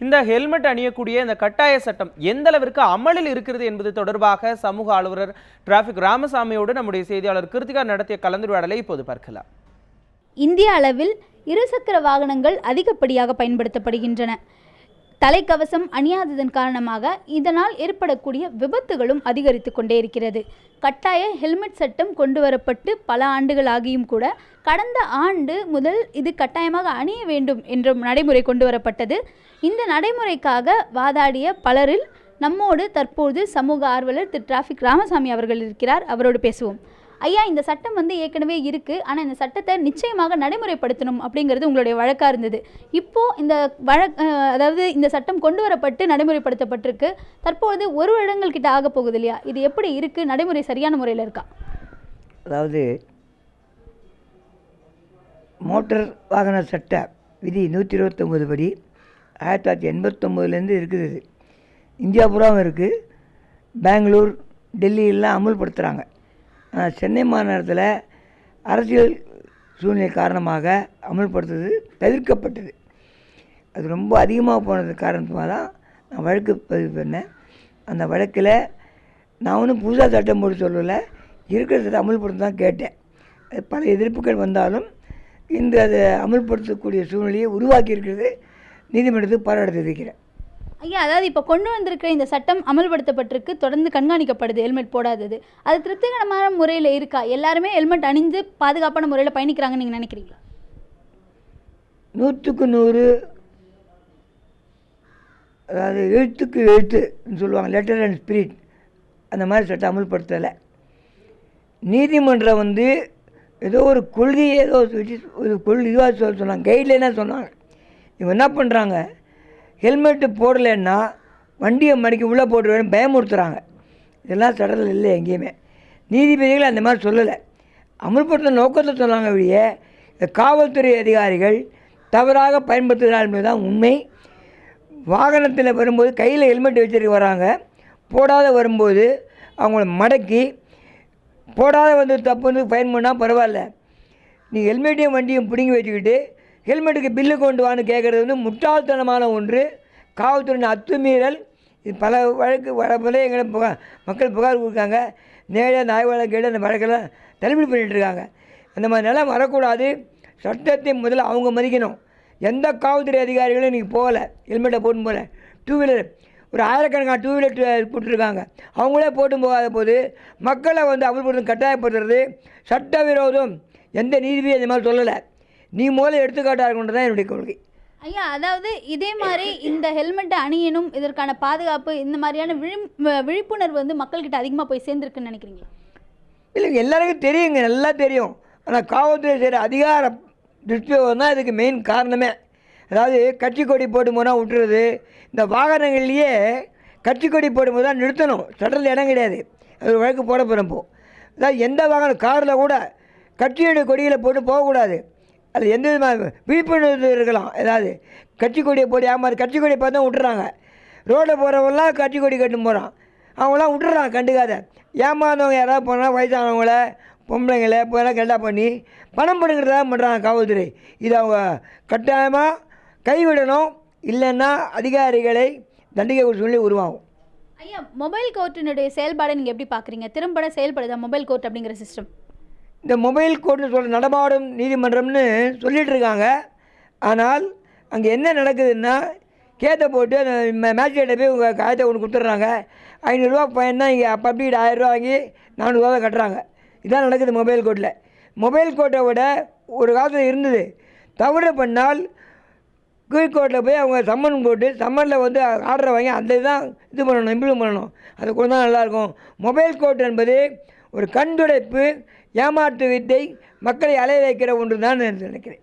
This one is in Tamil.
இந்த ஹெல்மெட் அணியக்கூடிய இந்த கட்டாய சட்டம் எந்த அளவிற்கு அமலில் இருக்கிறது என்பது தொடர்பாக சமூக ஆளுநர் டிராபிக் ராமசாமியோடு நம்முடைய செய்தியாளர் கிருத்திகா நடத்திய கலந்துரையாடலை இப்போது பார்க்கலாம். இந்திய அளவில் இருசக்கர வாகனங்கள் அதிகப்படியாக பயன்படுத்தப்படுகின்றன. தலைக்கவசம் அணியாததன் காரணமாக இதனால் ஏற்படக்கூடிய விபத்துகளும் அதிகரித்து கொண்டே இருக்கிறது. கட்டாய ஹெல்மெட் சட்டம் கொண்டு வரப்பட்டு பல ஆண்டுகள் ஆகியும் கூட கடந்த ஆண்டு முதல் இது கட்டாயமாக அணிய வேண்டும் என்ற நடைமுறை கொண்டு வரப்பட்டது. இந்த நடைமுறைக்காக வாதாடிய பலரில் நம்மோடு தற்போது சமூக ஆர்வலர் திரு டிராபிக் ராமசாமி அவர்கள் இருக்கிறார். அவரோடு பேசுவோம். ஐயா, இந்த சட்டம் ஏற்கனவே இருக்குது, ஆனால் இந்த சட்டத்தை நிச்சயமாக நடைமுறைப்படுத்தணும் அப்படிங்கிறது உங்களுடைய வழக்காக இருந்தது. இப்போது இந்த அதாவது இந்த சட்டம் கொண்டு வரப்பட்டு நடைமுறைப்படுத்தப்பட்டிருக்கு. தற்போது ஒரு வருடங்கள் கிட்ட ஆக போகுது இல்லையா? இது எப்படி இருக்குது? நடைமுறை சரியான முறையில் இருக்கா? அதாவது மோட்டார் வாகன சட்ட விதி 129 படி 1989 இருக்குது. இந்தியா பூராவும் இருக்குது. பெங்களூர், டெல்லியெல்லாம் அமுல்படுத்துகிறாங்க. சென்னை மாநகரத்தில் அரசியல் சூழ்நிலை காரணமாக அமல்படுத்துறது தவிர்க்கப்பட்டது. அது ரொம்ப அதிகமாக போனது காரணமாக தான் நான் வழக்கு பதிவு பண்ணேன். அந்த வழக்கில் நான் ஒன்றும் புதுசாக சட்டம் போட்டு சொல்லலை, இருக்கிற சட்டம் அமல்படுத்த தான் கேட்டேன். பல எதிர்ப்புகள் வந்தாலும் இன்று அதை அமல்படுத்தக்கூடிய சூழ்நிலையை உருவாக்கி இருக்கிறது நீதிமன்றத்துக்கு பாராட்டு தெரிவிக்கிறேன். ஐயா, அதாவது இப்போ கொண்டு வந்திருக்கிற இந்த சட்டம் அமல்படுத்தப்பட்டிருக்கு, தொடர்ந்து கண்காணிக்கப்படுது ஹெல்மெட் போடாதது. அது திருப்திகரமான முறையில் இருக்கா? எல்லாருமே ஹெல்மெட் அணிந்து பாதுகாப்பான முறையில் பயணிக்கிறாங்கன்னு நீங்கள் நினைக்கிறீங்களா? 100க்கு 100, அதாவது எழுத்துக்கு எழுத்துன்னு சொல்லுவாங்க, லெட்டர் அண்ட் ஸ்பிரிட், அந்த மாதிரி சட்டம் அமல்படுத்தலை. நீதிமன்றம் ஏதோ ஒரு கொள்கையை ஏதோ ஒரு இதுவாக சொன்னாங்க, கைட்லைனாக சொன்னாங்க. இவங்க என்ன பண்ணுறாங்க, ஹெல்மெட்டு போடலைன்னா வண்டியை மணிக்கு உள்ளே போட்டுருவேன்னு பயமுறுத்துகிறாங்க. இதெல்லாம் சட்டத்தில் இல்லை எங்கேயுமே. நீதிபதிகள் அந்த மாதிரி சொல்லலை, அமல்படுத்த நோக்கத்தில் சொன்னாங்க. வழியே காவல்துறை அதிகாரிகள் தவறாக பயன்படுத்துகிறார்கள் என்பது தான் உண்மை. வாகனத்தில் வரும்போது கையில் ஹெல்மெட் வச்சுட்டு வராங்க, போடாத வரும்போது அவங்கள மடக்கி போடாத தப்பு ஃபைன் பண்ணால் பரவாயில்ல. நீ ஹெல்மெட்டையும் வண்டியும் பிடுங்கி வச்சுக்கிட்டு ஹெல்மெட்டுக்கு பில்லு கொண்டு வான்னு கேட்குறது முட்டாள்தனமான ஒன்று, காவல்துறையின் அத்துமீறல். இது பல வழக்கு வளர்ப்பதே எங்களை மக்கள் புகார் கொடுக்காங்க. நேரடியாக அந்த ஆய்வாளர் கேட்டு அந்த வழக்கெல்லாம் தள்ளுபடி பண்ணிகிட்ருக்காங்க. அந்த மாதிரி நிலம் வரக்கூடாது. சட்டத்தை முதல்ல அவங்க மதிக்கணும். எந்த காவல்துறை அதிகாரிகளும் இன்றைக்கி போகலை, ஹெல்மெட்டை போட்டு போகல. டூ வீலர் ஒரு ஆயிரக்கணக்கான டூ வீலர் போட்டுருக்காங்க, அவங்களே போட்டு போகாத போது மக்களை அமல்படுத்த கட்டாயப்படுத்துறது சட்டவிரோதம். எந்த நீதிபதியும் அந்த மாதிரி சொல்லலை. நீ முதல்ல எடுத்துக்காட்டாக இருக்கணும் தான் என்னுடைய கொள்கை. ஐயா, அதாவது இதே மாதிரி இந்த ஹெல்மெட்டை அணியணும், இதற்கான பாதுகாப்பு, இந்த மாதிரியான விழிப்புணர்வு மக்கள்கிட்ட அதிகமாக போய் சேர்ந்துருக்குன்னு நினைக்கிறீங்களா? இல்லை, எல்லாருக்கும் தெரியுங்க, நல்லா தெரியும். ஆனால் காவல்துறை செய்கிற அதிகார துஷ்பிரயோகம் தான் இதுக்கு மெயின் காரணமே. அதாவது கட்சி கொடி போடும் போனால் விட்டுறது. இந்த வாகனங்கள்லேயே கட்சி கொடி போடும்போது தான் நிறுத்தணும், சட்டத்தில் இடம் கிடையாது. அது ஒரு வழக்கு போட போகிறப்போ அதாவது எந்த வாகனம் காரில் கூட கட்சியுடைய கொடியில் போட்டு போகக்கூடாது. அது எந்த விதமாக விழிப்புணர்வு இருக்கலாம். ஏதாவது கட்சி கொடியை போட்டு ஏமாறு கட்சி கொடியை பார்த்து தான் விட்டுறாங்க. ரோட்டில் போகிறவங்களாம் கட்சி கொடி கட்டும் போகிறான், அவங்களாம் விட்டுறாங்க கண்டுக்காத. ஏமாந்தவங்க யாராவது போனால் வயசானவங்கள பொம்பளைங்களை போயெல்லாம் கெண்டா பண்ணி பணம் பண்ணுங்கிறதாக பண்ணுறாங்க காவல்துறை. இது அவங்க கட்டாயமாக கைவிடணும், இல்லைன்னா அதிகாரிகளை தண்டிக்க ஒரு சூழ்நிலை உருவாகும். ஐயா, மொபைல் கோர்ட்டினுடைய செயல்பாடை நீங்கள் எப்படி பார்க்குறீங்க? திறம்பட செயல்படுதா மொபைல் கோர்ட் அப்படிங்கிற சிஸ்டம்? இந்த மொபைல் கோர்ட்னு சொல்கிற நடமாடும் நீதிமன்றம்னு சொல்லிகிட்டு இருக்காங்க. ஆனால் அங்கே என்ன நடக்குதுன்னா, கேத்தை போட்டு அந்த மேஜிஸ்ட்ரேட்டை போய் உங்கள் காயத்தை ஒன்று கொடுத்துட்றாங்க. 500 ரூபா ஃபைன் தான் இங்கே பப்ளிக் 1000 ரூபா வாங்கி 400 ரூபா கட்டுறாங்க. இதான் நடக்குது மொபைல் கோர்ட்டில். மொபைல் கோர்ட்டை விட ஒரு காலத்தில் இருந்தது, தவறு பண்ணால் கீழ்கோர்ட்டில் போய் அவங்க சம்மன் போட்டு சம்மனில் ஆர்டரை வாங்கி அந்த இதுதான் இது பண்ணணும், இம்ப்ளிமெண்ட் பண்ணணும். அது கூட தான் நல்லாயிருக்கும். மொபைல் கோர்ட் என்பது ஒரு கண் துடைப்பு, ஏமாற்று வித்தை, மக்களை அலைய வைக்கிற ஒன்று தான் நினைக்கிறேன்.